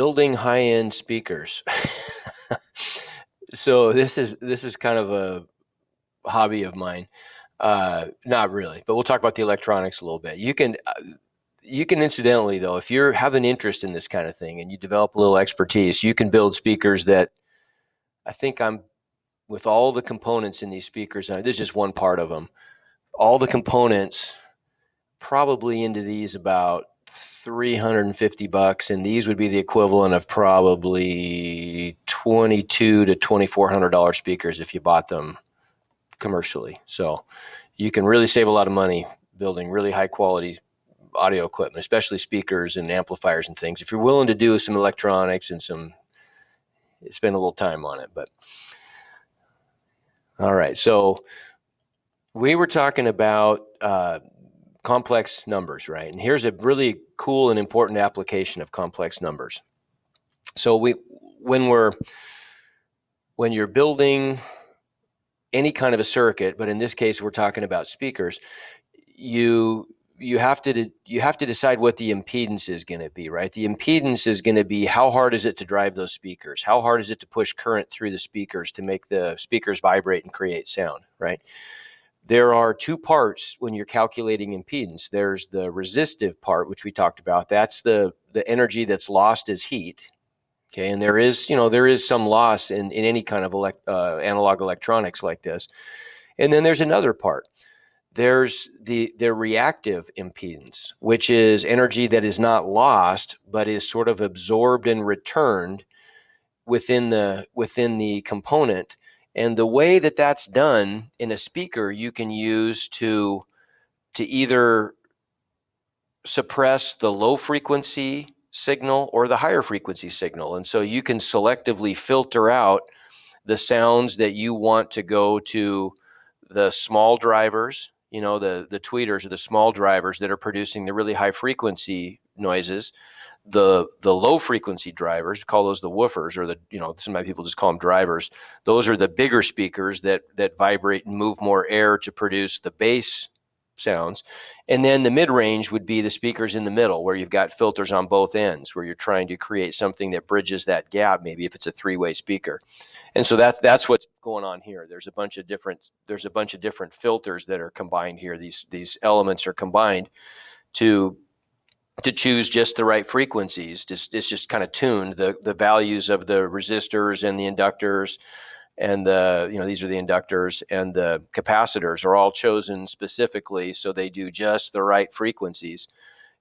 Building high-end speakers. So this is kind of a hobby of mine. Not really, but we'll talk about the electronics a little bit. You can incidentally though, if you have an interest in this kind of thing and you develop a little expertise, you can build speakers that I think I'm with all the components in these speakers. This is just one part of them. All the components probably into these about $350, and these would be the equivalent of probably $2,200 to $2,400 speakers if you bought them commercially. So you can really save a lot of money building really high quality audio equipment, especially speakers and amplifiers and things, if you're willing to do some electronics and spend a little time on it. But all right, so we were talking about complex numbers, right? And here's a really cool and important application of complex numbers. So when you're building any kind of a circuit, but in this case we're talking about speakers, you have to decide what the impedance is going to be, right? The impedance is going to be how hard is it to drive those speakers? How hard is it to push current through the speakers to make the speakers vibrate and create sound, right? There are two parts when you're calculating impedance. There's the resistive part, which we talked about. That's the energy that's lost as heat. Okay, and there is some loss in any kind of analog electronics like this. And then there's another part. There's the reactive impedance, which is energy that is not lost, but is sort of absorbed and returned within the component. And the way that that's done in a speaker, you can use to either suppress the low frequency signal or the higher frequency signal. And so you can selectively filter out the sounds that you want to go to the small drivers, the tweeters or the small drivers that are producing the really high frequency noises. The low frequency drivers, call those the woofers, or some people just call them drivers. Those are the bigger speakers that vibrate and move more air to produce the bass sounds. And then the mid-range would be the speakers in the middle, where you've got filters on both ends, where you're trying to create something that bridges that gap, maybe if it's a three-way speaker. And so that's what's going on here. There's a bunch of different filters that are combined here. These elements are combined to choose just the right frequencies. It's just kind of tuned. The values of the resistors and the inductors and these are the inductors and the capacitors are all chosen specifically so they do just the right frequencies.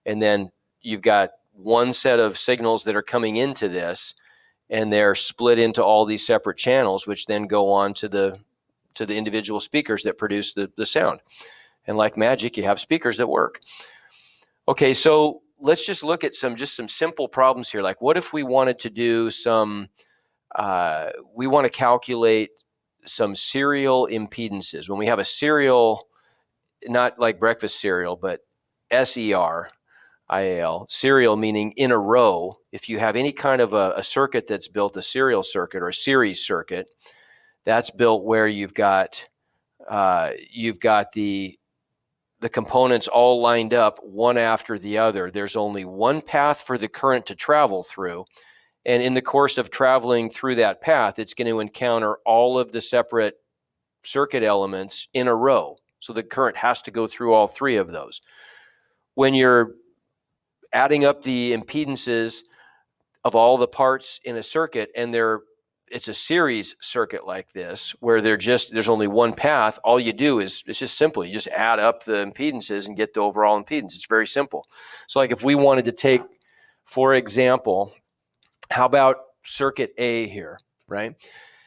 And then you've got one set of signals that are coming into this, and they're split into all these separate channels, which then go on to the individual speakers that produce the sound. And like magic, you have speakers that work. Okay, so let's just look at some simple problems here. Like, what if we wanted to do we want to calculate some serial impedances. When we have a serial, not like breakfast cereal, but SERIAL, serial meaning in a row. If you have any kind of a circuit that's built, a serial circuit or a series circuit, that's built where you've got the components all lined up one after the other. There's only one path for the current to travel through. And in the course of traveling through that path, it's going to encounter all of the separate circuit elements in a row. So the current has to go through all three of those. When you're adding up the impedances of all the parts in a circuit, and it's a series circuit like this, where there's only one path, all you do is, it's just simple. You just add up the impedances and get the overall impedance. It's very simple. So like if we wanted to take, for example, how about circuit A here, right?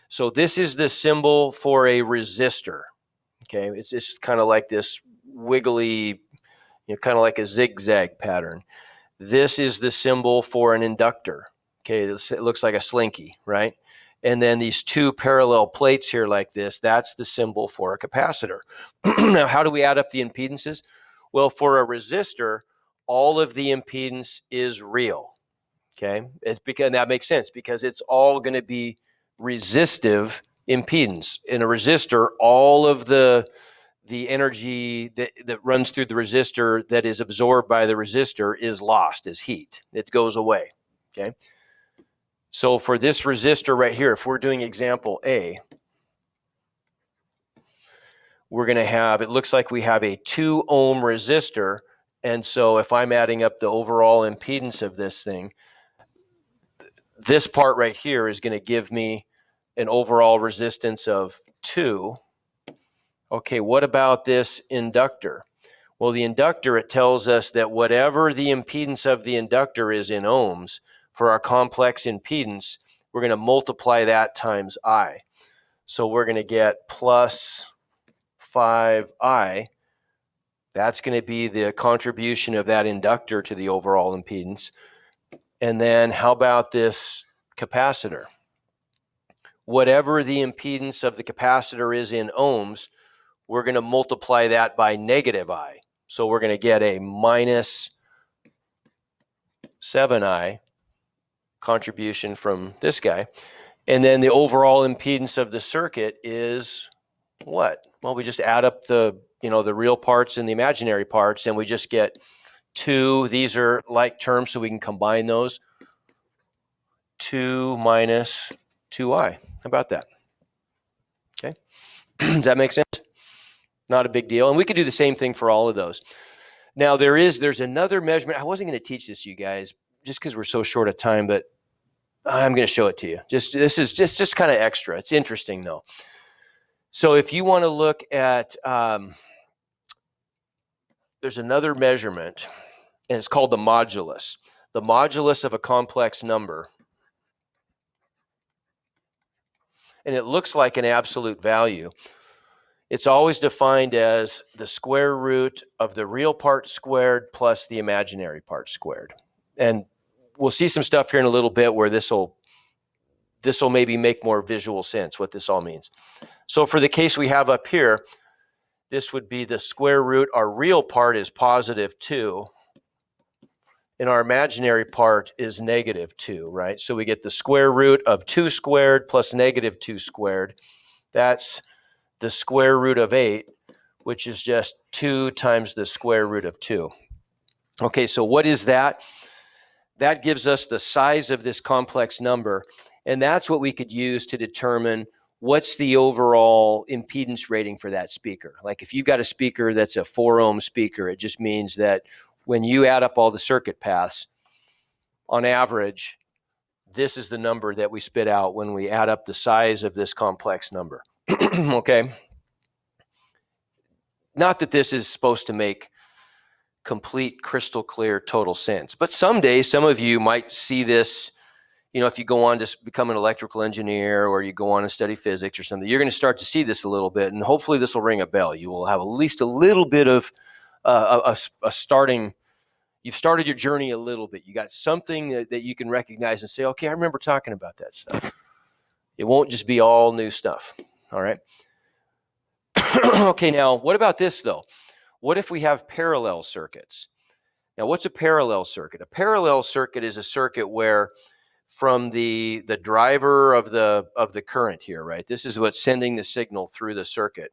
So this is the symbol for a resistor, okay? It's just kind of like this wiggly, kind of like a zigzag pattern. This is the symbol for an inductor, okay? It looks like a slinky, right? And then these two parallel plates here like this, that's the symbol for a capacitor. Now, how do we add up the impedances? Well, for a resistor, all of the impedance is real. Okay, it's because that makes sense because it's all going to be resistive impedance. In a resistor, all of the energy that runs through the resistor that is absorbed by the resistor is lost as heat. It goes away. Okay, So for this resistor right here, if we're doing example A, we're going to have, it looks like we have a 2 ohm resistor. And so if I'm adding up the overall impedance of this thing, this part right here is going to give me an overall resistance of 2. Okay, what about this inductor? Well, the inductor, it tells us that whatever the impedance of the inductor is in ohms, for our complex impedance, we're going to multiply that times I. So we're going to get plus 5I. That's going to be the contribution of that inductor to the overall impedance. And then how about this capacitor? Whatever the impedance of the capacitor is in ohms, we're going to multiply that by negative I. So we're going to get a minus 7I contribution from this guy. And then the overall impedance of the circuit is what? Well, we just add up the real parts and the imaginary parts, and we just get 2. These are like terms, so we can combine those. 2 minus 2I. How about that? Okay. Does that make sense? Not a big deal. And we could do the same thing for all of those. Now, there's another measurement. I wasn't going to teach this to you guys just because we're so short of time, but I'm going to show it to you. This is just kind of extra. It's interesting, though. So if you want to look at, there's another measurement, and it's called the modulus. The modulus of a complex number. And it looks like an absolute value. It's always defined as the square root of the real part squared plus the imaginary part squared. And we'll see some stuff here in a little bit where this will maybe make more visual sense what this all means. So for the case we have up here, this would be the square root. Our real part is positive 2, and our imaginary part is negative 2, right? So we get the square root of 2 squared plus negative 2 squared. That's the square root of 8, which is just 2 times the square root of 2. Okay, so what is that? That gives us the size of this complex number, and that's what we could use to determine what's the overall impedance rating for that speaker. Like if you've got a speaker that's a 4 ohm speaker, it just means that when you add up all the circuit paths, on average, this is the number that we spit out when we add up the size of this complex number. Okay? Not that this is supposed to make complete, crystal clear, total sense, but someday some of you might see this. If you go on to become an electrical engineer or you go on and study physics or something, you're going to start to see this a little bit, and hopefully this will ring a bell. You will have at least a little bit of a starting. You've started your journey a little bit. You got something that you can recognize and say, okay, I remember talking about that stuff. It won't just be all new stuff. All right. Okay, now what about this though? What if we have parallel circuits? Now, what's a parallel circuit? A parallel circuit is a circuit where from the driver of the current here, right? This is what's sending the signal through the circuit.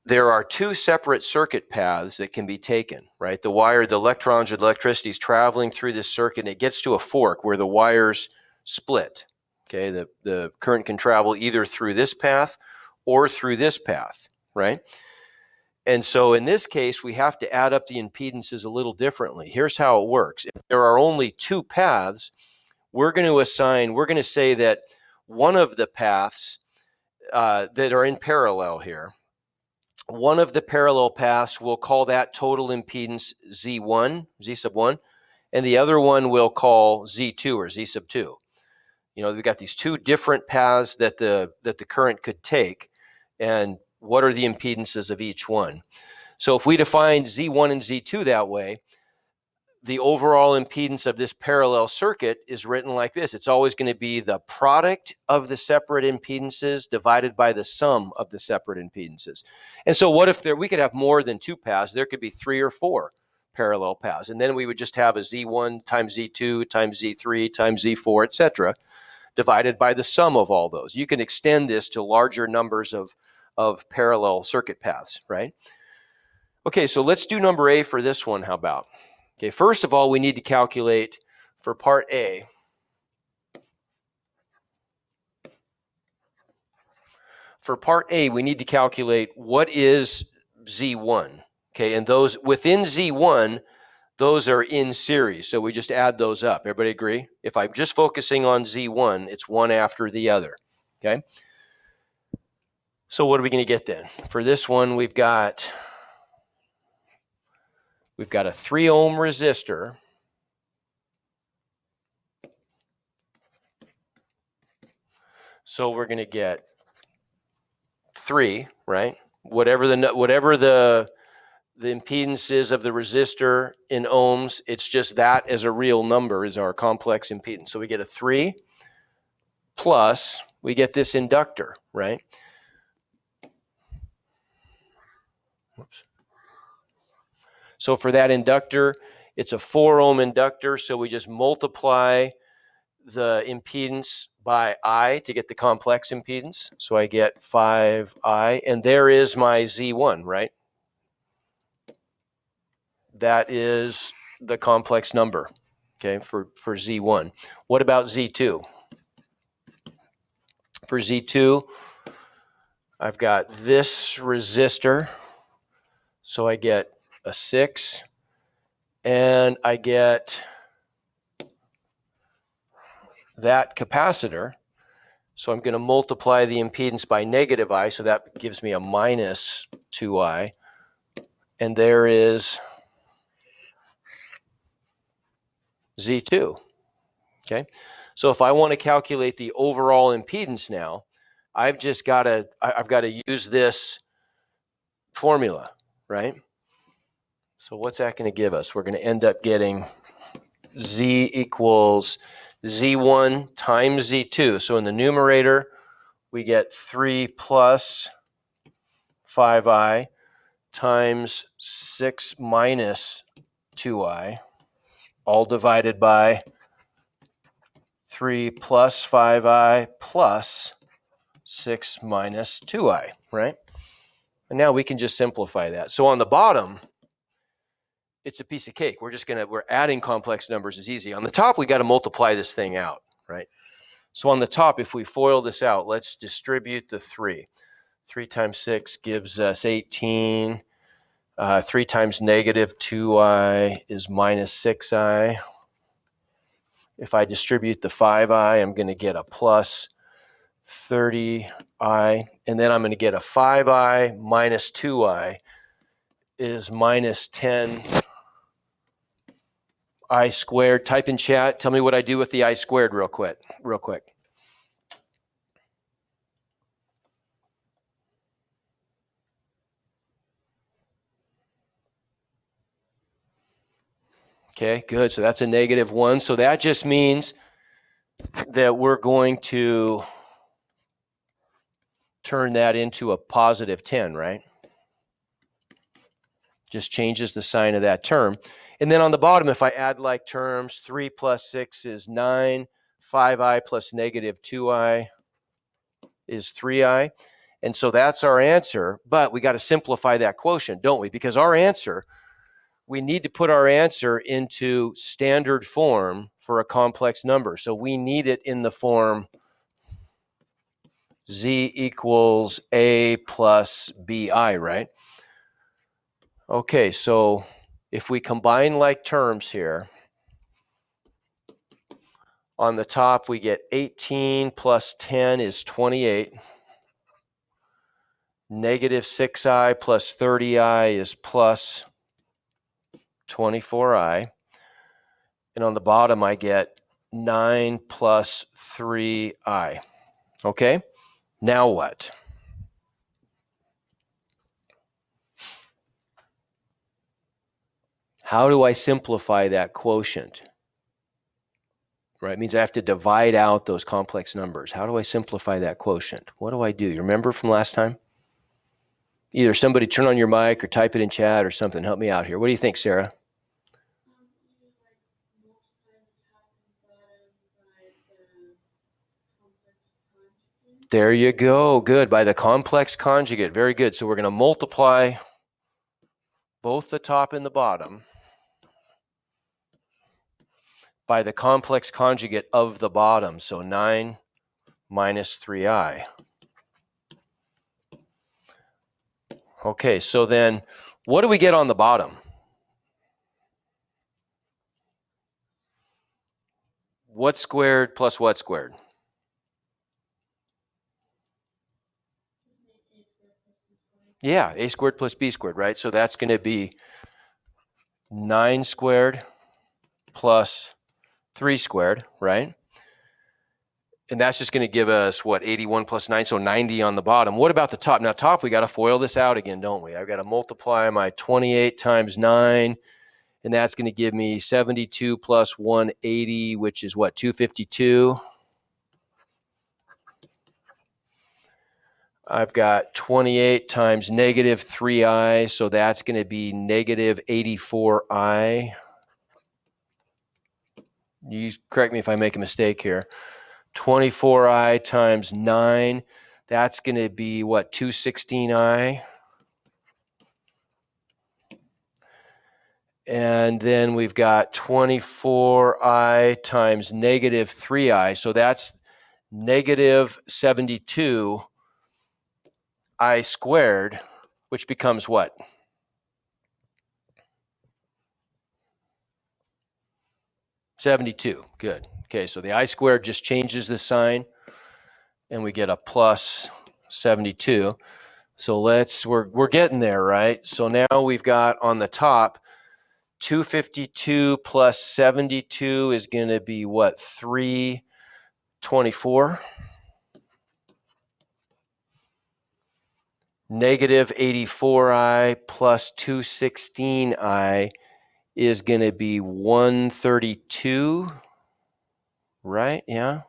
There are 2 separate circuit paths that can be taken, right? The electrons or the electricity is traveling through this circuit, and it gets to a fork where the wires split. Okay, the current can travel either through this path or through this path, right? And so in this case, we have to add up the impedances a little differently. Here's how it works. If there are only 2 paths, we're going to say that one of the paths that are in parallel here, one of the parallel paths, we'll call that total impedance Z1, Z sub 1, and the other one we'll call Z2 or Z sub 2. We've got these 2 different paths that the current could take, and what are the impedances of each one? So if we define Z1 and Z2 that way, the overall impedance of this parallel circuit is written like this. It's always going to be the product of the separate impedances divided by the sum of the separate impedances. And so what if we could have more than 2 paths? There could be 3 or 4 parallel paths. And then we would just have a Z1 times Z2 times Z3 times Z4, etc., divided by the sum of all those. You can extend this to larger numbers of parallel circuit paths, right? Okay, so let's do number A for this one. How about? Okay, first of all, we need to calculate for part A for part A, we need to calculate what is Z1. Okay, and those within Z1, those are in series. So we just add those up. Everybody agree? If I'm just focusing on Z1, it's one after the other. Okay. So what are we going to get then? For this one, we've got a 3 ohm resistor. So we're going to get 3, right? Whatever the impedance is of the resistor in ohms, it's just that as a real number is our complex impedance. So we get a 3 plus, we get this inductor, right? Whoops. So for that inductor, it's a 4 ohm inductor, so we just multiply the impedance by I to get the complex impedance. So I get 5I, and there is my Z1, right? That is the complex number, okay, for Z1. What about Z2? For Z2, I've got this resistor, so I get a 6, and I get that capacitor, so I'm going to multiply the impedance by negative I, so that gives me a minus 2I, and there is Z2, okay? So if I want to calculate the overall impedance now, I've got to use this formula, right? So what's that going to give us? We're going to end up getting Z equals Z1 times Z2. So in the numerator, we get 3 plus 5I times 6 minus 2I, all divided by 3 plus 5I plus 6 minus 2I, right? And now we can just simplify that. So on the bottom, it's a piece of cake. We're adding complex numbers is easy. On the top, we got to multiply this thing out, right? So on the top, if we FOIL this out, let's distribute the 3. 3 times 6 gives us 18. 3 times negative 2I is minus 6I. If I distribute the 5I, I'm going to get a plus 30I. And then I'm going to get a 5I minus 2I is minus 10 I squared. Type in chat. Tell me what I do with the I squared real quick. Okay, good. So that's a negative 1. So that just means that we're going to turn that into a positive 10, right? Just changes the sign of that term. And then on the bottom, if I add like terms, 3 plus 6 is 9. 5I plus negative 2I is 3I. And so that's our answer. But we got to simplify that quotient, don't we? Because our answer, we need to put our answer into standard form for a complex number. So we need it in the form Z equals A plus BI, right? Okay, so if we combine like terms here, on the top we get 18 plus 10 is 28. Negative 6I plus 30I is plus 24I. And on the bottom I get 9 plus 3I. Okay, now what? How do I simplify that quotient? Right, it means I have to divide out those complex numbers. How do I simplify that quotient? What do I do? You remember from last time? Either somebody turn on your mic or type it in chat or something. Help me out here. What do you think, Sarah? There you go. Good. By the complex conjugate. Very good. So we're going to multiply both the top and the bottom by the complex conjugate of the bottom. So 9 minus 3I. Okay, so then what do we get on the bottom? What squared plus what squared? Yeah, a squared plus b squared, right? So that's going to be 9 squared plus 3 squared, right? And that's just going to give us, what, 81 plus 9, so 90 on the bottom. What about the top? Now, top, we got to FOIL this out again, don't we? I've got to multiply my 28 times 9, and that's going to give me 72 plus 180, which is what, 252? I've got 28 times negative 3i, so that's going to be negative 84i. You correct me if I make a mistake here. 24i times 9, that's going to be what, 216i? And then we've got 24i times negative 3i, so that's negative 72i squared, which becomes what? 72. Good. Okay, so the I squared just changes the sign, and we get a plus 72. So we're getting there, right? So now we've got on the top 252 plus 72 is going to be what? 324. Negative 84i plus 216i is going to be 132, right? Yeah.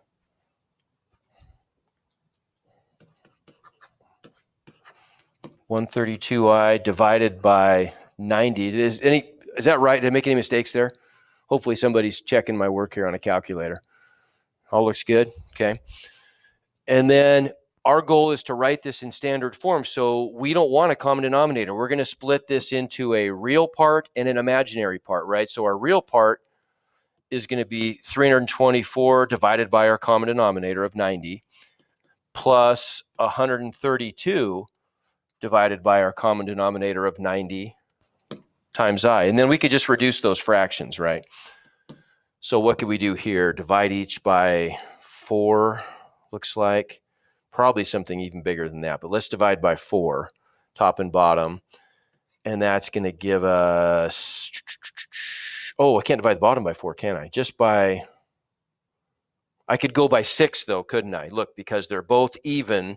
(132i) divided by 90. Is that right? Did I make any mistakes there? Hopefully somebody's checking my work here on a calculator. All looks good. Okay. And then our goal is to write this in standard form. So we don't want a common denominator. We're going to split this into a real part and an imaginary part, right? So our real part is going to be 324 divided by our common denominator of 90 plus 132 divided by our common denominator of 90 times I. And then we could just reduce those fractions, right? So what could we do here? Divide each by 4, looks like. Probably something even bigger than that, but let's divide by 4, top and bottom. And that's going to give us, oh, I can't divide the bottom by 4, can I? Just by, I could go by 6 though, couldn't I? Look, because they're both even,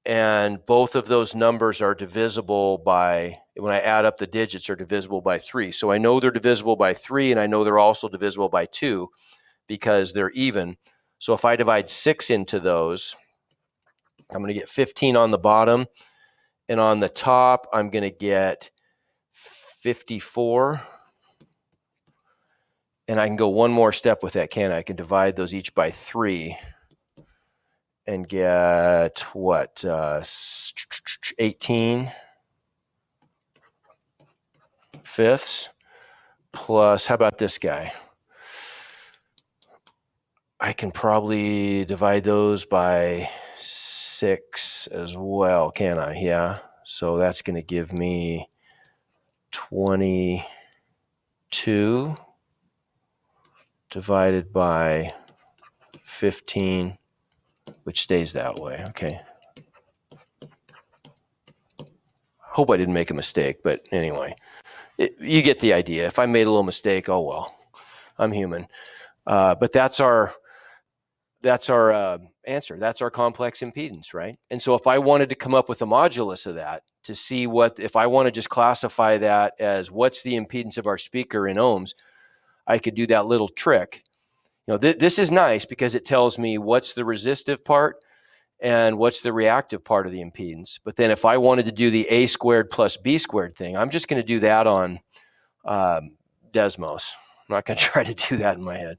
and both of those numbers are divisible by, when I add up the digits, are divisible by 3. So I know they're divisible by 3, and I know they're also divisible by 2 because they're even. So if I divide 6 into those, I'm going to get 15 on the bottom, and on the top, I'm going to get 54. And I can go one more step with that, can't I? I can divide those each by 3 and get what? 18 fifths plus, how about this guy? I can probably divide those by 6 as well, can I? Yeah. So that's going to give me 22 divided by 15, which stays that way. Okay. Hope I didn't make a mistake, but anyway, you get the idea. If I made a little mistake, oh well, I'm human. But that's our answer. That's our complex impedance, right? And so if I wanted to come up with a modulus of that to see what, if I want to just classify that as what's the impedance of our speaker in ohms, I could do that little trick. You know, this is nice because it tells me what's the resistive part and what's the reactive part of the impedance. But then if I wanted to do the a squared plus b squared thing, I'm just going to do that on Desmos. I'm not going to try to do that in my head.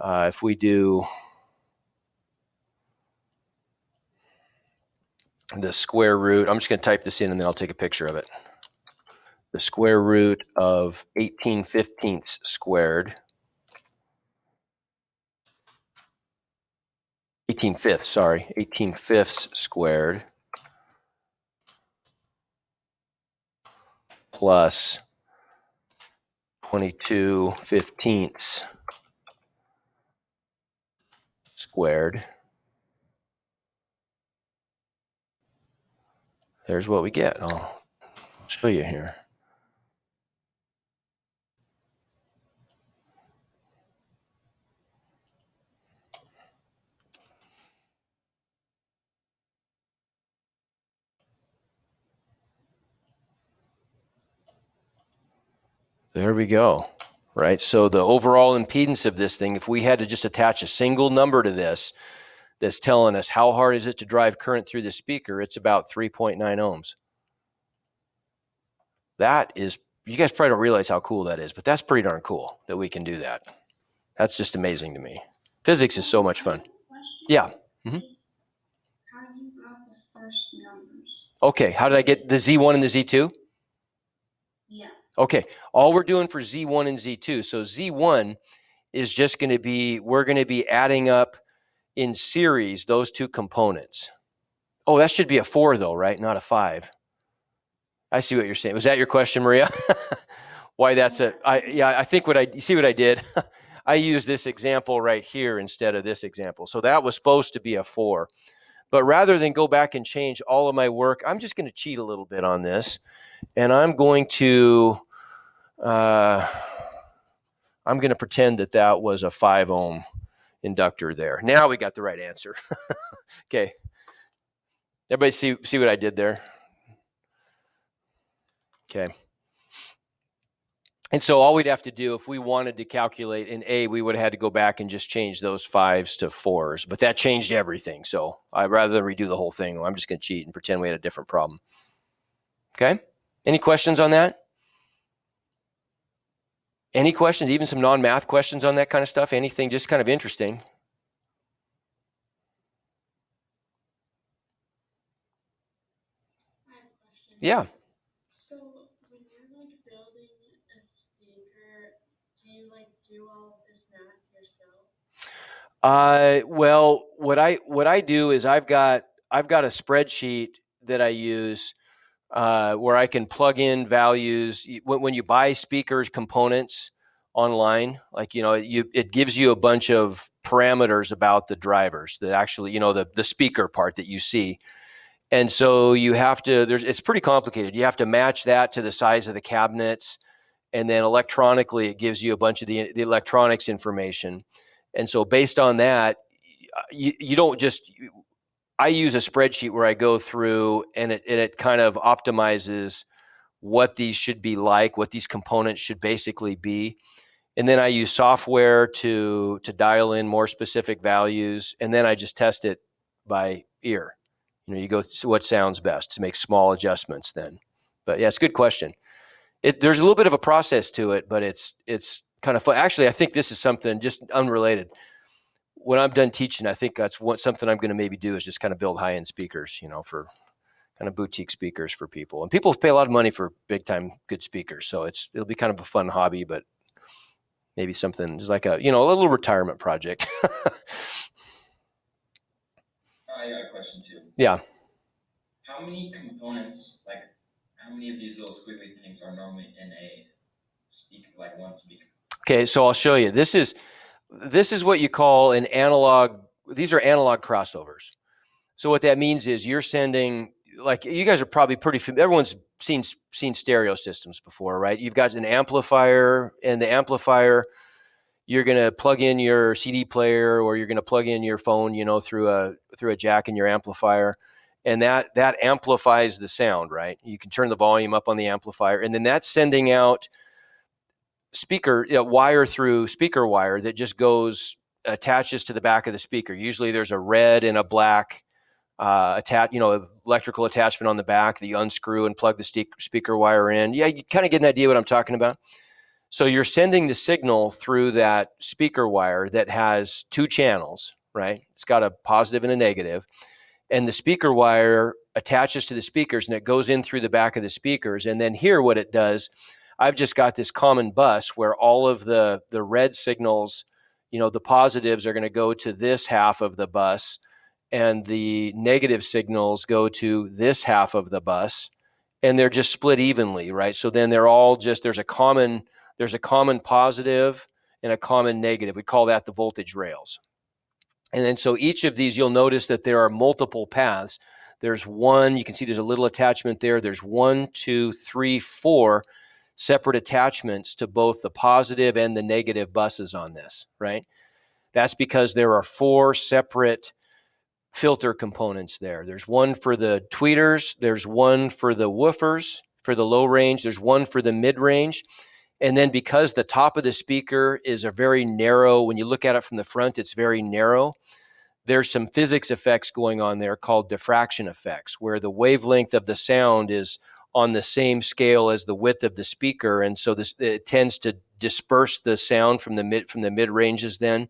If we do the square root, I'm just going to type this in and then I'll take a picture of it. The square root of 18/15 squared, 18/5 squared plus 22/15 squared. There's what we get. I'll show you here. There we go, right? So the overall impedance of this thing, if we had to just attach a single number to this that's telling us how hard is it to drive current through the speaker, it's about 3.9 ohms. That is, you guys probably don't realize how cool that is, but that's pretty darn cool that we can do that. That's just amazing to me. Physics is so much fun. Yeah. Mm-hmm. How you got the first numbers? Okay, how did I get the Z1 and the Z2? Yeah. Okay, all we're doing for Z1 and Z2. So Z1 is just going to be, we're going to be adding up in series those two components. Oh, that should be a 4 though, right? Not a 5. I see what you're saying. Was that your question, Maria? Why that's I think you see what I did? I used this example right here instead of this example. So that was supposed to be a 4. But rather than go back and change all of my work, I'm just going to cheat a little bit on this. And I'm going to pretend that that was a 5 ohm inductor there. Now we got the right answer. Okay. Everybody see what I did there? Okay. And so all we'd have to do if we wanted to calculate in A, we would have had to go back and just change those 5s to 4s. But that changed everything. So rather than redo the whole thing, I'm just going to cheat and pretend we had a different problem. Okay? Any questions on that? Any questions? Even some non-math questions on that kind of stuff? Anything just kind of interesting? I have a question. Yeah. So when you're like building a speaker, do you like do all of this math yourself? Well, what I do is I've got a spreadsheet that I use where I can plug in values when you buy speakers components online. Like it gives you a bunch of parameters about the drivers that actually the speaker part that you see. And so you have to, it's pretty complicated. You have to match that to the size of the cabinets. And then electronically, it gives you a bunch of the electronics information. And so based on that, you don't just, I use a spreadsheet where I go through and it kind of optimizes what these should be like, what these components should basically be. And then I use software to dial in more specific values. And then I just test it by ear. You go to what sounds best to make small adjustments then. But yeah, it's a good question. There's a little bit of a process to it, but it's kind of fun. Actually, I think this is something just unrelated. When I'm done teaching, I think that's something I'm going to maybe do is just kind of build high-end speakers, for kind of boutique speakers for people. And people pay a lot of money for big-time good speakers, so it'll be kind of a fun hobby, but maybe something just like a little retirement project. I got a question too. Yeah. How many components, like how many of these little squiggly things are normally in a speaker, like one speaker? Okay, so I'll show you. This is what you call an analog. These are analog crossovers. So what that means is you're sending, like you guys are probably pretty familiar. Everyone's seen stereo systems before, right? You've got an amplifier, and the amplifier, you're going to plug in your CD player or you're going to plug in your phone, through a jack in your amplifier. And that amplifies the sound, right? You can turn the volume up on the amplifier, and then that's sending out speaker wire through speaker wire that just attaches to the back of the speaker. Usually there's a red and a black electrical attachment on the back that you unscrew and plug the speaker wire in. Yeah, you kind of get an idea what I'm talking about. So you're sending the signal through that speaker wire that has two channels, right? It's got a positive and a negative. And the speaker wire attaches to the speakers and it goes in through the back of the speakers. And then here what it does, I've just got this common bus where all of the red signals, the positives are going to go to this half of the bus and the negative signals go to this half of the bus. and they're just split evenly, right? So then they're all just, there's a common positive and a common negative. We call that the voltage rails. And then so each of these, you'll notice that there are multiple paths. There's one, you can see there's a little attachment there. There's 1, 2, 3, 4 separate attachments to both the positive and the negative buses on this, right? That's because there are 4 separate filter components there. There's one for the tweeters, there's one for the woofers, for the low range, there's one for the mid range. And then because the top of the speaker is a very narrow, when you look at it from the front, it's very narrow. There's some physics effects going on there called diffraction effects, where the wavelength of the sound is on the same scale as the width of the speaker. And so it tends to disperse the sound from the mid ranges then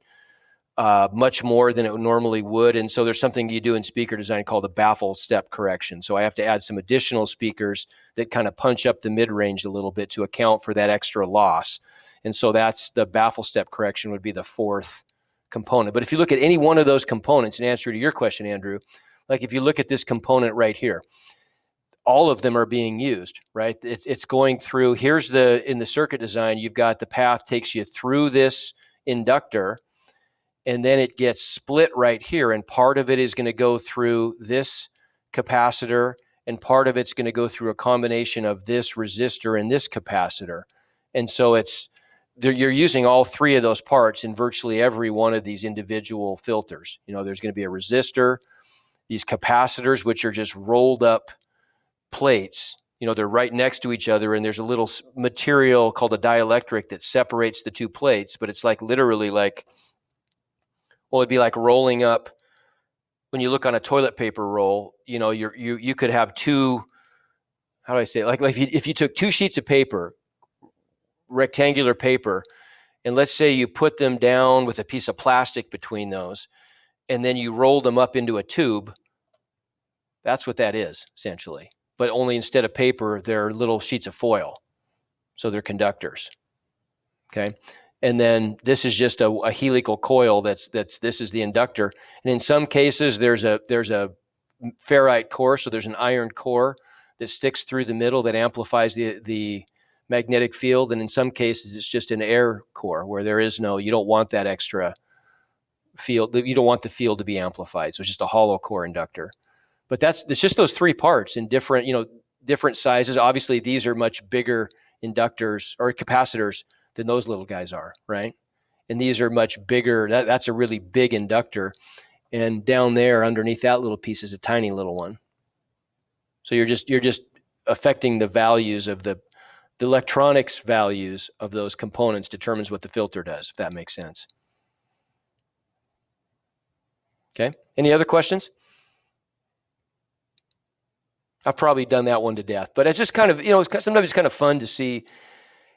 much more than it normally would. And so there's something you do in speaker design called a baffle step correction. So I have to add some additional speakers that kind of punch up the mid-range a little bit to account for that extra loss. And so that's the baffle step correction would be the 4th component. But if you look at any one of those components, in answer to your question, Andrew, like if you look at this component right here, all of them are being used, right? It's going through, in the circuit design, you've got the path takes you through this inductor, and then it gets split right here, and part of it is going to go through this capacitor, and part of it's going to go through a combination of this resistor and this capacitor. And so you're using all 3 of those parts in virtually every one of these individual filters. There's going to be a resistor, these capacitors, which are just rolled up plates. They're right next to each other, and there's a little material called a dielectric that separates the 2 plates, but it's like literally like, well, it'd be like rolling up, when you look on a toilet paper roll, you could have 2, how do I say it? Like if you took 2 sheets of paper, rectangular paper, and let's say you put them down with a piece of plastic between those, and then you rolled them up into a tube, that's what that is, essentially. But only instead of paper, they're little sheets of foil. So they're conductors. Okay. And then this is just a helical coil. This is the inductor. And in some cases, there's a ferrite core, so there's an iron core that sticks through the middle that amplifies the magnetic field. And in some cases, it's just an air core where you don't want that extra field. You don't want the field to be amplified. So it's just a hollow core inductor. But it's just those 3 parts in different sizes. Obviously, these are much bigger inductors or capacitors than those little guys are, right? And these are much bigger. That's a really big inductor. And down there underneath that little piece is a tiny little one. So you're just affecting the values of the electronics values of those components determines what the filter does, if that makes sense. Okay. Any other questions? I've probably done that one to death, but it's just kind of, sometimes it's kind of fun to see.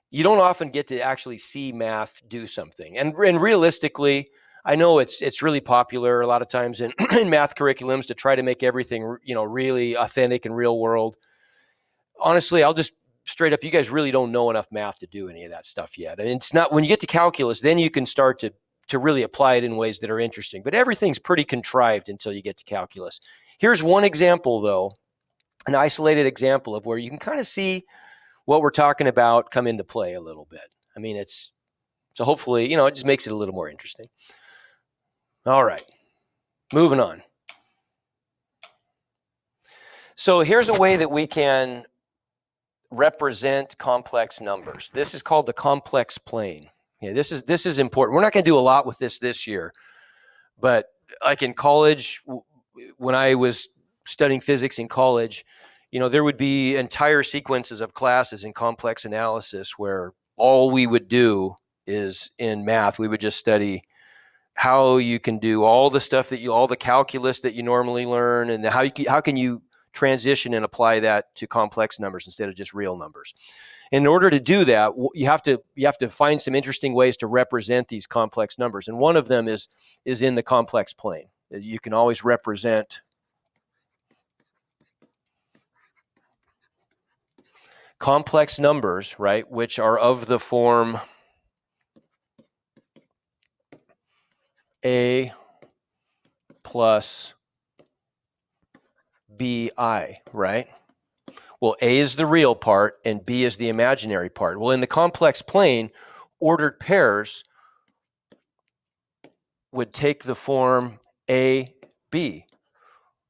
You don't often get to actually see math do something. And realistically, I know it's really popular a lot of times in, in math curriculums to try to make everything, really authentic and real world. Honestly, I'll just straight up, you guys really don't know enough math to do any of that stuff yet. And it's not, when you get to calculus, then you can start to really apply it in ways that are interesting. But everything's pretty contrived until you get to calculus. Here's one example, though, an isolated example of where you can kind of see what we're talking about come into play a little bit. I mean, so hopefully, it just makes it a little more interesting. All right, moving on. So here's a way that we can represent complex numbers. This is called the complex plane. Yeah, this is important. We're not going to do a lot with this year, but like in college, when I was studying physics in college, there would be entire sequences of classes in complex analysis where all we would do is in math, we would just study how you can do all the stuff all the calculus that you normally learn, and how can you transition and apply that to complex numbers instead of just real numbers. In order to do that, you have to find some interesting ways to represent these complex numbers, and one of them is in the complex plane. You can always represent complex numbers, right, which are of the form A plus BI, right? Well, A is the real part and B is the imaginary part. Well, in the complex plane, ordered pairs would take the form A, B,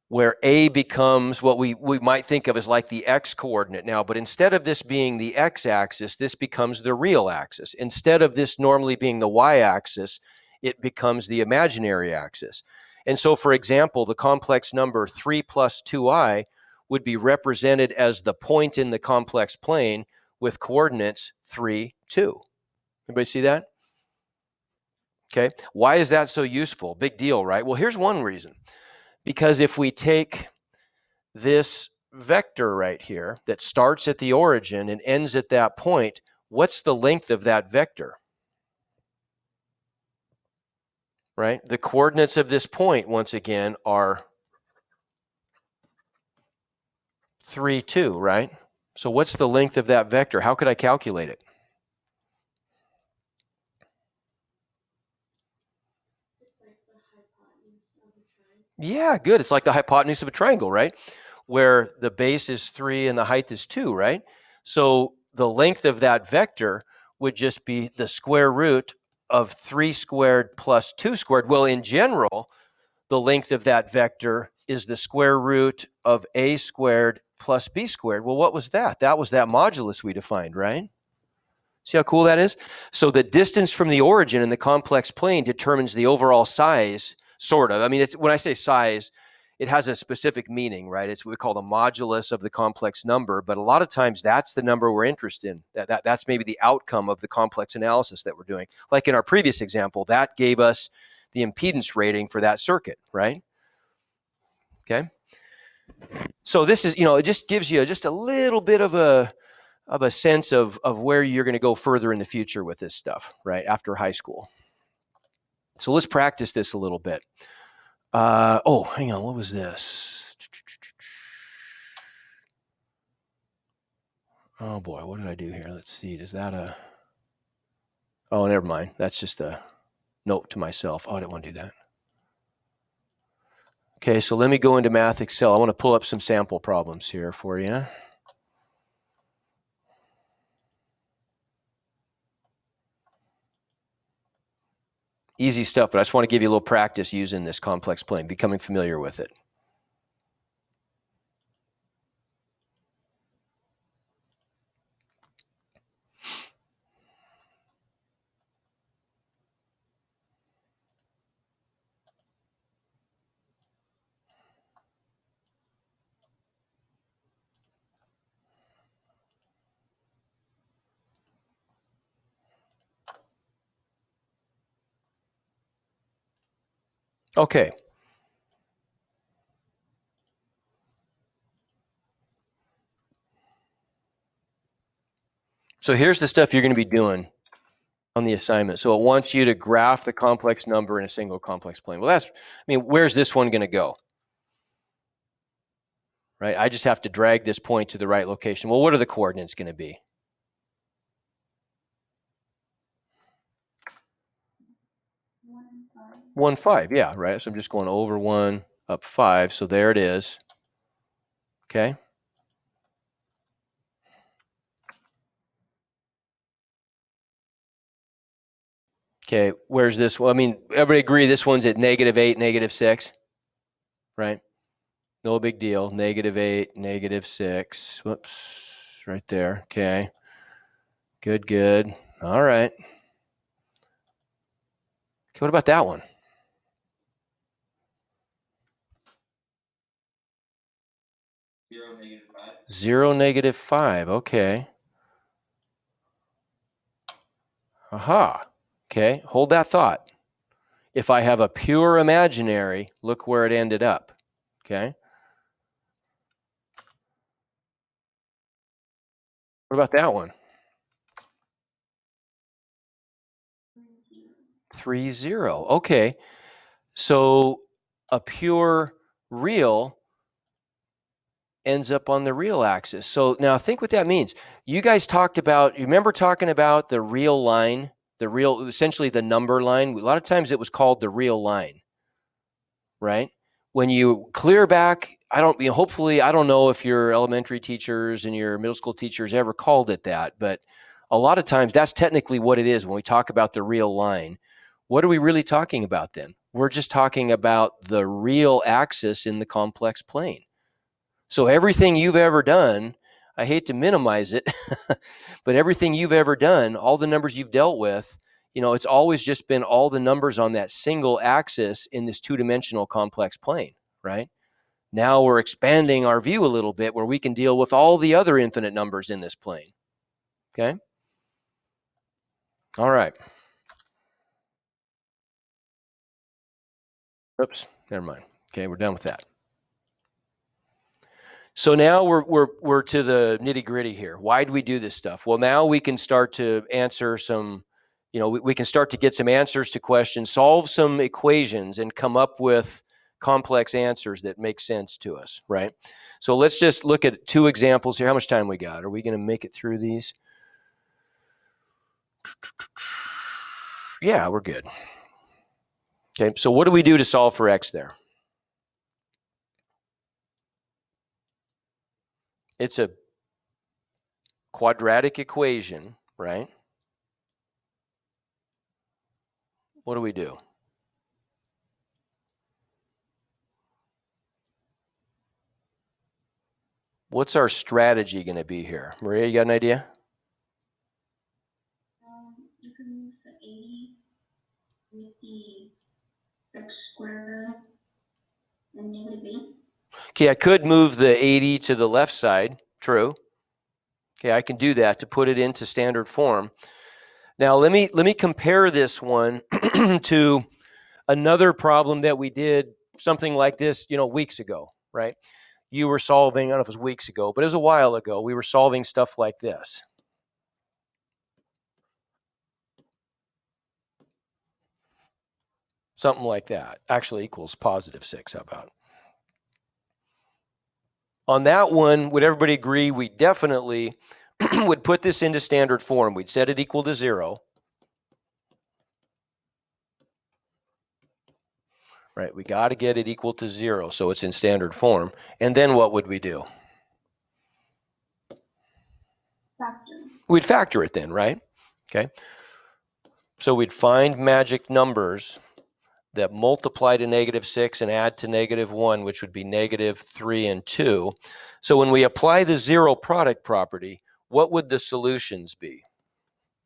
where A becomes what we might think of as like the x coordinate now, but instead of this being the x-axis, this becomes the real axis. Instead of this normally being the y-axis, it becomes the imaginary axis. And so, for example, the complex number 3 plus 2i would be represented as the point in the complex plane with coordinates 3, 2. Everybody see that? Okay. Why is that so useful? Big deal, right? Well, here's one reason. Because if we take this vector right here that starts at the origin and ends at that point, what's the length of that vector? Right? The coordinates of this point, once again, are 3, 2, right? So what's the length of that vector? How could I calculate it? Yeah, good. It's like the hypotenuse of a triangle, right? Where the base is 3 and the height is 2, right? So the length of that vector would just be the square root of 3 squared plus 2 squared. Well, in general, the length of that vector is the square root of a squared plus b squared. Well, what was that? That was that modulus we defined, right? See how cool that is? So the distance from the origin in the complex plane determines the overall size, sort of. I mean, when I say size, it has a specific meaning, right? It's what we call the modulus of the complex number, but a lot of times that's the number we're interested in. That's maybe the outcome of the complex analysis that we're doing. Like in our previous example, that gave us the impedance rating for that circuit, right? Okay. So this is, it just gives you just a little bit of a sense of where you're going to go further in the future with this stuff, right, after high school. So let's practice this a little bit. Hang on, what was this? Oh boy, what did I do here? Let's see, is that a... Oh, never mind. That's just a note to myself. Oh, I didn't want to do that. Okay, so let me go into Math Excel. I want to pull up some sample problems here for you. Easy stuff, but I just want to give you a little practice using this complex plane, becoming familiar with it. Okay. So here's the stuff you're going to be doing on the assignment. So it wants you to graph the complex number in a single complex plane. Well, where's this one going to go? Right? I just have to drag this point to the right location. Well, what are the coordinates going to be? 1, 5. Yeah, right. So I'm just going over 1, up 5. So there it is. Okay. Okay, where's this? Well, I mean, everybody agree this one's at -8, -6, right? No big deal. -8, -6. Whoops, right there. Okay. Good, good. All right. Okay, what about that one? 0, -5. 0, -5. Okay. Aha. Okay, hold that thought. If I have a pure imaginary, look where it ended up. Okay. What about that one? 3, 0. Okay. So a pure real ends up on the real axis. So now think what that means. You guys talked about, you remember talking about the real line, essentially the number line? A lot of times it was called the real line, right? when you clear back, hopefully, I don't know if your elementary teachers and your middle school teachers ever called it that, but a lot of times that's technically what it is when we talk about the real line. What are we really talking about then? We're just talking about the real axis in the complex plane. So everything you've ever done, I hate to minimize it, but everything you've ever done, all the numbers you've dealt with, it's always just been all the numbers on that single axis in this two-dimensional complex plane, right? Now we're expanding our view a little bit where we can deal with all the other infinite numbers in this plane. Okay? All right. Oops, never mind. Okay, we're done with that. So now we're to the nitty gritty here. Why do we do this stuff? Well, now we can start to answer some, we can start to get some answers to questions, solve some equations, and come up with complex answers that make sense to us, right? So let's just look at 2 examples here. How much time we got? Are we going to make it through these? Yeah, we're good. Okay, so what do we do to solve for x there? It's a quadratic equation, right? What do we do? What's our strategy going to be here? Maria, you got an idea? You can move the 80 with the x squared and negative 8. Okay, I could move the 80 to the left side. True. Okay, I can do that to put it into standard form. Now, let me compare this one to another problem that we did something like this, weeks ago, right? You were solving, I don't know if it was weeks ago, but it was a while ago. We were solving stuff like this. Something like that. Actually equals positive 6, how about? On that one, would everybody agree we definitely would put this into standard form? We'd set it equal to 0. Right, we got to get it equal to 0 so it's in standard form. And then what would we do? Factor. We'd factor it then, right? Okay. So we'd find magic numbers that multiply to negative 6 and add to negative 1, which would be negative 3 and 2. So when we apply the zero product property, what would the solutions be?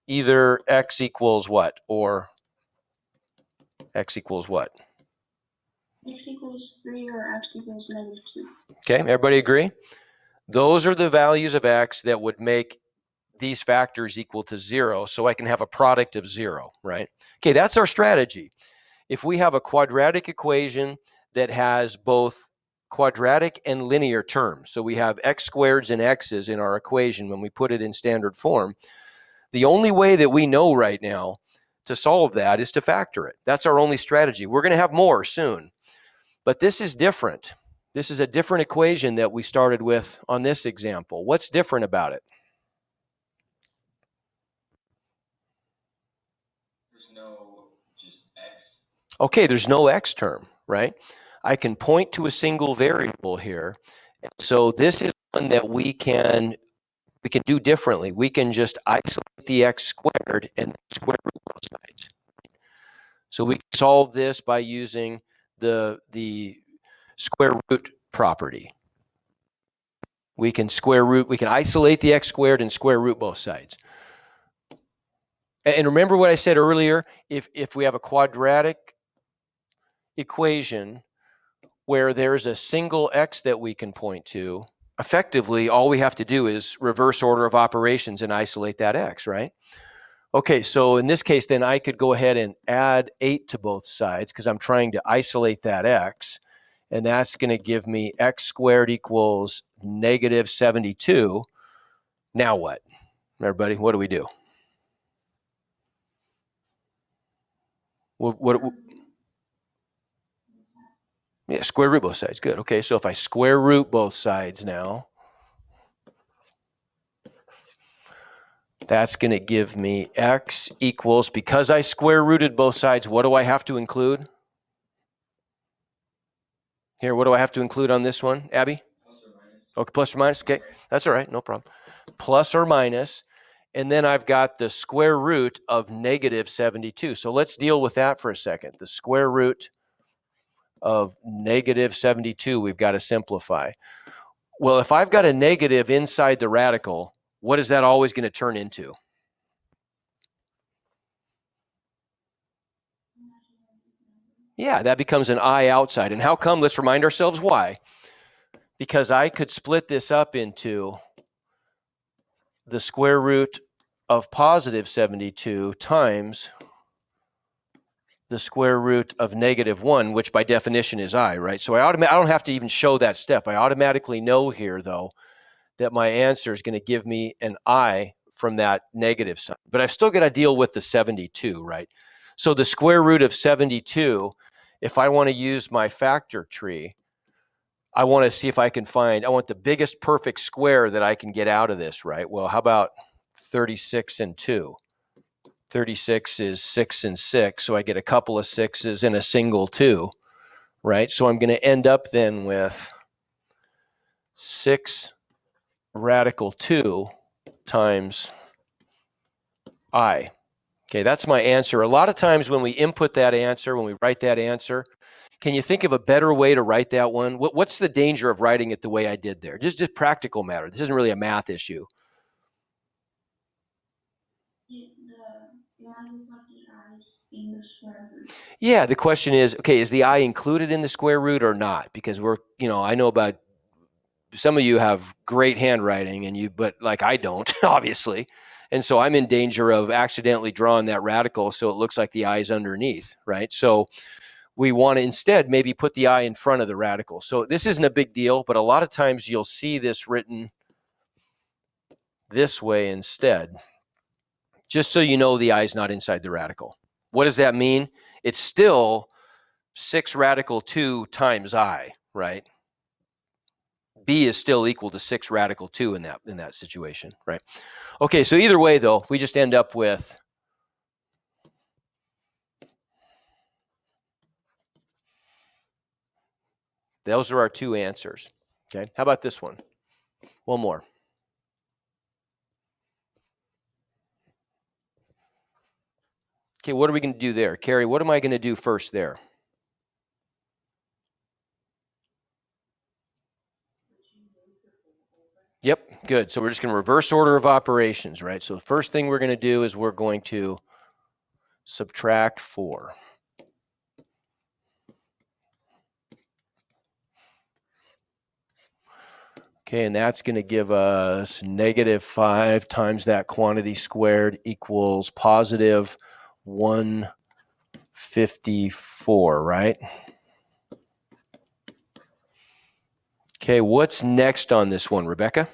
Either x equals what? Or x equals what? X equals 3 or x equals negative 2. Okay, everybody agree? Those are the values of x that would make these factors equal to 0, so I can have a product of 0, right? Okay, that's our strategy. If we have a quadratic equation that has both quadratic and linear terms, so we have x squareds and x's in our equation when we put it in standard form, the only way that we know right now to solve that is to factor it. That's our only strategy. We're going to have more soon, but this is different. This is a different equation that we started with on this example. What's different about it? There's no just x. Okay, there's no x term, right? I can point to a single variable here. So this is one that we can do differently. We can just isolate the x squared and square root both sides. So we can solve this by using the square root property. We can isolate the x squared and square root both sides. And remember what I said earlier, if we have a quadratic equation where there's a single x that we can point to, effectively all we have to do is reverse order of operations and isolate that x, right? Okay, so in this case, then I could go ahead and add 8 to both sides because I'm trying to isolate that x, and that's going to give me x squared equals negative 72. Now what? Everybody, what do we do? Yeah, square root both sides. Good. Okay, so if I square root both sides now, that's going to give me x equals, because I square rooted both sides, what do I have to include? Here, what do I have to include on this one, Abby? Plus or minus. Okay, plus or minus. Okay, that's all right, no problem. Plus or minus, and then I've got the square root of negative 72. So let's deal with that for a second. The square root of negative 72, we've got to simplify. Well, if I've got a negative inside the radical, what is that always going to turn into? Yeah, that becomes an I outside. And how come? Let's remind ourselves why. Because I could split this up into the square root of positive 72 times the square root of negative 1, which by definition is I, right? So I don't have to even show that step. I automatically know here, though, that my answer is going to give me an I from that negative sign. But I've still got to deal with the 72, right? So the square root of 72, if I want to use my factor tree, I want to see if I can find, I want the biggest perfect square that I can get out of this, right? Well, how about 36 and 2? 36 is 6 and 6, so I get a couple of 6s and a single 2, right? So I'm going to end up then with 6 radical 2 times I. Okay, that's my answer. A lot of times when we input that answer, when we write that answer, can you think of a better way to write that one? What's the danger of writing it the way I did there? Just practical matter. This isn't really a math issue. Yeah, the question is, okay, is the I included in the square root or not? Because I know about some of you have great handwriting but like I don't, obviously. And so I'm in danger of accidentally drawing that radical so it looks like the I is underneath, right? So we want to instead maybe put the I in front of the radical. So this isn't a big deal, but a lot of times you'll see this written this way instead, just so you know the I is not inside the radical. What does that mean? It's still 6 radical 2 times I, right? B is still equal to 6 radical 2 in that situation, right? Okay, so either way, though, we just end up with those are our 2 answers. Okay, how about this one? One more. Okay, what are we going to do there? Carrie, what am I going to do first there? Yep, good. So we're just going to reverse order of operations, right? So the first thing we're going to do is we're going to subtract 4. Okay, and that's going to give us negative 5 times that quantity squared equals positive 154, right? Okay, what's next on this one, Rebecca?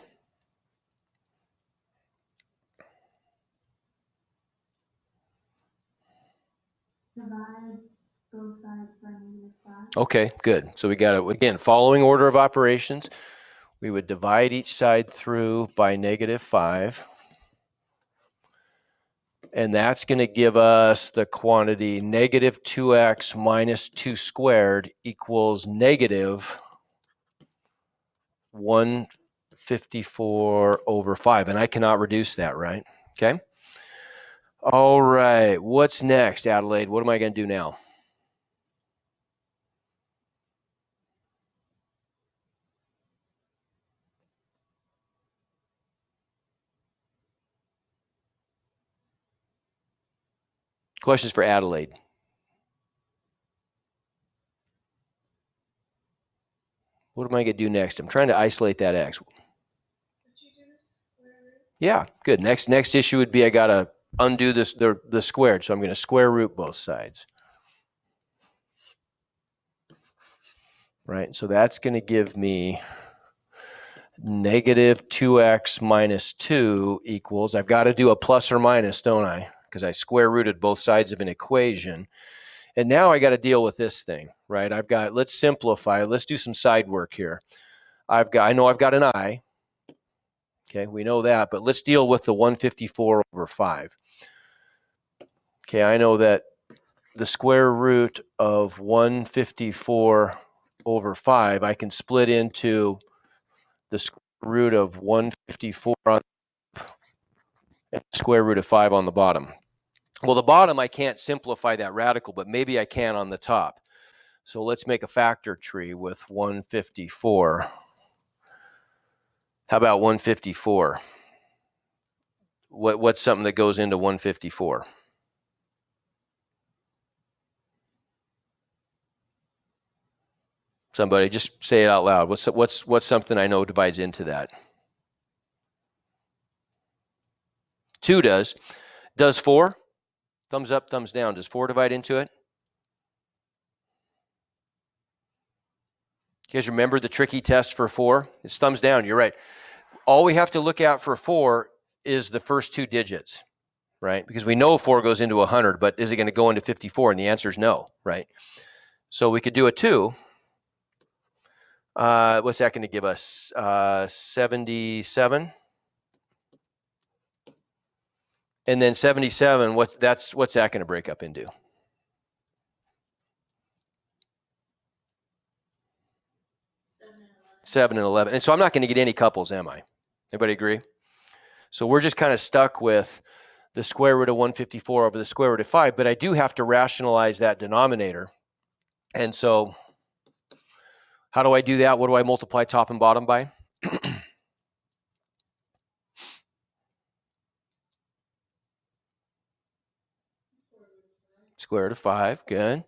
Divide both sides by -5. Okay, good. So we got to, again, following order of operations, we would divide each side through by -5. And that's going to give us the quantity negative 2x minus 2 squared equals negative 154 over 5. And I cannot reduce that, right? Okay. All right. What's next, Adelaide? What am I going to do now? Questions for Adelaide? What am I going to do next? I'm trying to isolate that x. Yeah, good. Next issue would be I got to undo this the squared. So I'm going to square root both sides. Right? So that's going to give me negative 2x minus 2 equals, I've got to do a plus or minus, don't I? Because I square rooted both sides of an equation. And now I got to deal with this thing, right? Let's simplify. Let's do some side work here. I know I've got an I. Okay, we know that, but let's deal with the 154 over 5. Okay, I know that the square root of 154 over 5, I can split into the square root of 154 on and the square root of 5 on the bottom. Well, the bottom, I can't simplify that radical, but maybe I can on the top. So let's make a factor tree with 154. How about 154? What's something that goes into 154? Somebody just say it out loud. What's something I know divides into that? 2 does. Does 4? Thumbs up, thumbs down. Does 4 divide into it? You guys remember the tricky test for 4? It's thumbs down. You're right. All we have to look at for 4 is the first 2 digits, right? Because we know 4 goes into 100, but is it going to go into 54? And the answer is no, right? So we could do a 2. What's that going to give us? 77. And then 77, what's that going to break up into? 7 and 11. And so I'm not going to get any couples, am I? Everybody agree? So we're just kind of stuck with the square root of 154 over the square root of 5, but I do have to rationalize that denominator. And so how do I do that? What do I multiply top and bottom by? Square root of 5, good.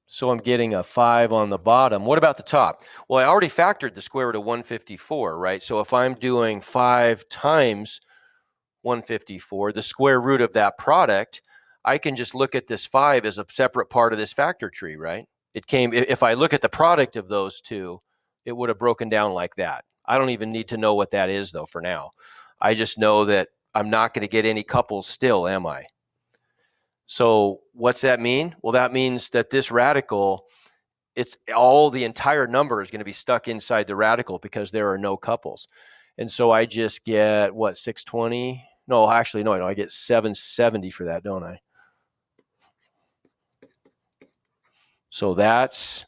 So I'm getting a 5 on the bottom. What about the top? Well, I already factored the square root of 154, right? So if I'm doing 5 times 154, the square root of that product, I can just look at this 5 as a separate part of this factor tree, right? If I look at the product of those two, it would have broken down like that. I don't even need to know what that is, though, for now. I just know that I'm not going to get any couples still, am I? So what's that mean? Well, that means that this radical, the entire number is going to be stuck inside the radical because there are no couples. And so I just get, 620? No, actually, no, I get 770 for that, don't I? So that's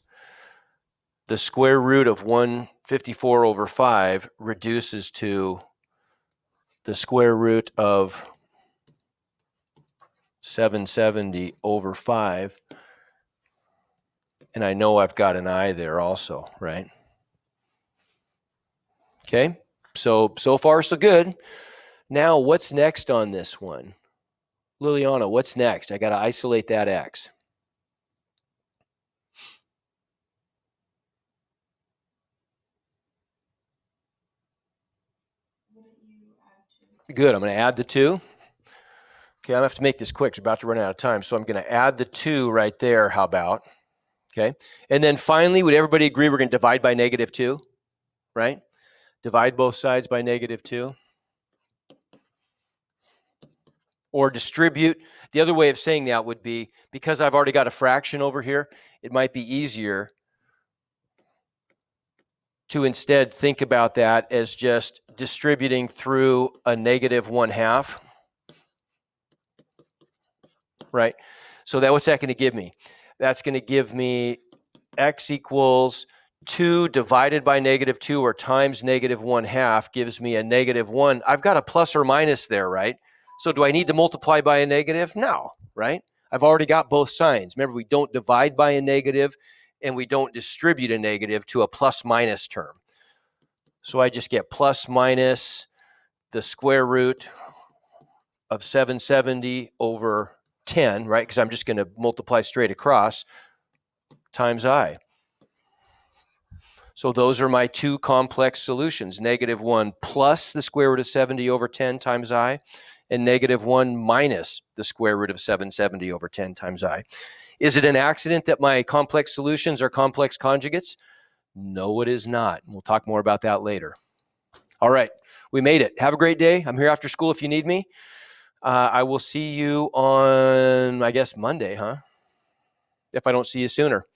the square root of 154 over 5 reduces to the square root of 770 over 5. And I know I've got an I there also, right? Okay, so far so good. Now what's next on this one? Liliana, what's next? I got to isolate that X. Good, I'm going to add the 2. Okay, I'm going to have to make this quick. We're about to run out of time. So I'm going to add the 2 right there. How about? Okay, and then finally, would everybody agree we're going to divide by -2, right? Divide both sides by -2. Or distribute. The other way of saying that would be, because I've already got a fraction over here, it might be easier to instead think about that as just distributing through a -1/2, right? So what's that going to give me? That's going to give me X equals 2 divided by -2 or times -1/2 gives me a -1. I've got a plus or minus there, right? So do I need to multiply by a negative? No, right? I've already got both signs. Remember, we don't divide by a negative and we don't distribute a negative to a plus minus term. So I just get plus minus the square root of 770 over 10, right? Because I'm just going to multiply straight across times I. So those are my 2 complex solutions, -1 plus the square root of 70 over 10 times I, and -1 minus the square root of 770 over 10 times I. Is it an accident that my complex solutions are complex conjugates? No, it is not. We'll talk more about that later. All right, we made it. Have a great day. I'm here after school if you need me. I will see you on, I guess, Monday, huh? If I don't see you sooner.